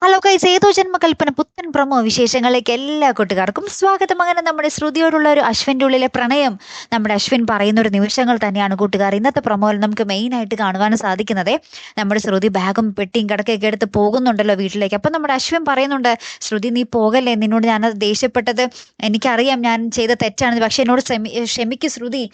Hello guys, ഏതോ ജന്മകൽപ്പന പുത്തൻ promo വിശേഷങ്ങളിലേക്ക് എല്ലാ കൂട്ടുകാർക്കും സ്വാഗതം. അങ്ങനെ നമ്മുടെ ശ്രുതിയോടുള്ള ഒരു അശ്വിൻ്റെ ഉള്ളിലെ പ്രണയം നമ്മുടെ അശ്വിൻ പറയുന്ന ഒരു നിമിഷങ്ങൾ തന്നെയാണ് കൂട്ടുകാർ ഇന്നത്തെ പ്രമോയിൽ നമുക്ക് മെയിൻ ആയിട്ട് കാണുവാൻ സാധിക്കുന്നത്. നമ്മുടെ ശ്രുതി ബാഗും പെട്ടിയും കിടക്കയൊക്കെ എടുത്ത് പോകുന്നുണ്ടല്ലോ വീട്ടിലേക്ക്. അപ്പം നമ്മുടെ അശ്വിൻ പറയുന്നുണ്ട്, ശ്രുതി നീ പോകല്ലേ, നിന്നോട് ഞാനത് ദേഷ്യപ്പെട്ടത് എനിക്കറിയാം, ഞാൻ ചെയ്ത തെറ്റാണ്, പക്ഷെ എന്നോട് ക്ഷമിക്ക് ശ്രുതി,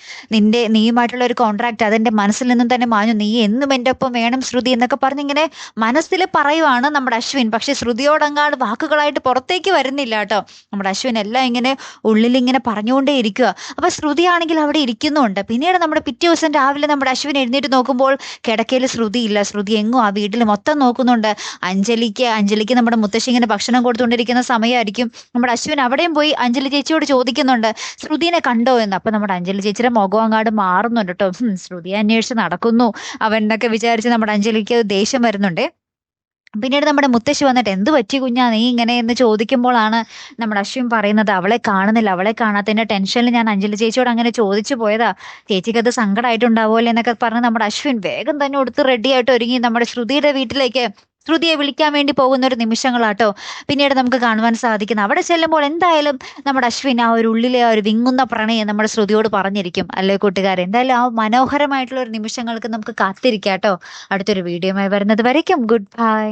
നീയുമായിട്ടുള്ള ഒരു കോൺട്രാക്ട് അതെന്റെ മനസ്സിൽ നിന്നും തന്നെ മാഞ്ഞു, നീ എന്നും എൻ്റെ ഒപ്പം വേണം ശ്രുതി എന്നൊക്കെ പറഞ്ഞിങ്ങനെ മനസ്സിൽ പറയുവാണ് നമ്മുടെ അശ്വിൻ. പക്ഷെ ശ്രുതിയോടങ്ങാട് വാക്കുകളായിട്ട് പുറത്തേക്ക് വരുന്നില്ല കേട്ടോ. നമ്മുടെ അശ്വിൻ എല്ലാം ഇങ്ങനെ ഉള്ളിലിങ്ങനെ പറഞ്ഞുകൊണ്ടേ ഇരിക്കുക. അപ്പൊ ശ്രുതിയാണെങ്കിൽ അവിടെ ഇരിക്കുന്നുണ്ട്. പിന്നീട് നമ്മുടെ പിറ്റേ ദിവസം രാവിലെ നമ്മുടെ അശ്വിൻ എഴുന്നേറ്റ് നോക്കുമ്പോൾ കിടക്കയിൽ ശ്രുതി ഇല്ല. ശ്രുതി എങ്ങും ആ വീട്ടിൽ മൊത്തം നോക്കുന്നുണ്ട്. അഞ്ജലിക്ക് നമ്മുടെ മുത്തശ്ശി ഇങ്ങനെ ഭക്ഷണം കൊടുത്തുകൊണ്ടിരിക്കുന്ന സമയമായിരിക്കും. നമ്മുടെ അശ്വിൻ അവിടെയും പോയി അഞ്ജലി ചേച്ചിയോട് ചോദിക്കുന്നുണ്ട്, ശ്രുതിനെ കണ്ടോ എന്ന്. അപ്പൊ നമ്മുടെ അഞ്ജലി ചേച്ചിയുടെ മുഖം അങ്ങാട് മാറുന്നുണ്ട് കേട്ടോ. ശ്രുതിയെ അന്വേഷിച്ച് നടക്കുന്നു അവൻ എന്നൊക്കെ വിചാരിച്ച് നമ്മുടെ അഞ്ജലിക്ക് ദേഷ്യം വരുന്നുണ്ട്. പിന്നീട് നമ്മുടെ മുത്തശ്ശി വന്നിട്ട്, എന്ത് പറ്റി കുഞ്ഞാ നീ ഇങ്ങനെ എന്ന് ചോദിക്കുമ്പോഴാണ് നമ്മുടെ അശ്വിൻ പറയുന്നത്, അവളെ കാണുന്നില്ല, അവളെ കാണാത്തതിന്റെ ടെൻഷനിൽ ഞാൻ അഞ്ജലി ചേച്ചിയോട് അങ്ങനെ ചോദിച്ചു പോയതാ, ചേച്ചിക്ക് അത് സങ്കടമായിട്ടുണ്ടാവുമല്ലോ എന്നൊക്കെ പറഞ്ഞ് നമ്മുടെ അശ്വിൻ വേഗം തന്നെ എടുത്ത് റെഡി ആയിട്ട് ഒരുങ്ങി നമ്മുടെ ശ്രുതിയുടെ വീട്ടിലേക്ക് ശ്രുതിയെ വിളിക്കാൻ വേണ്ടി പോകുന്ന ഒരു നിമിഷങ്ങളാട്ടോ പിന്നീട് നമുക്ക് കാണുവാൻ സാധിക്കുന്നത്. അവിടെ ചെല്ലുമ്പോൾ എന്തായാലും നമ്മുടെ അശ്വിൻ ആ ഒരു ഉള്ളിലെ ആ ഒരു വിങ്ങുന്ന പ്രണയം നമ്മുടെ ശ്രുതിയോട് പറഞ്ഞിരിക്കും അല്ലേ കൂട്ടുകാർ. എന്തായാലും ആ മനോഹരമായിട്ടുള്ള ഒരു നിമിഷങ്ങൾക്ക് നമുക്ക് കാത്തിരിക്കാം കേട്ടോ. അടുത്തൊരു വീഡിയോയുമായി വരുന്നത് വരയ്ക്കും ഗുഡ് ബൈ.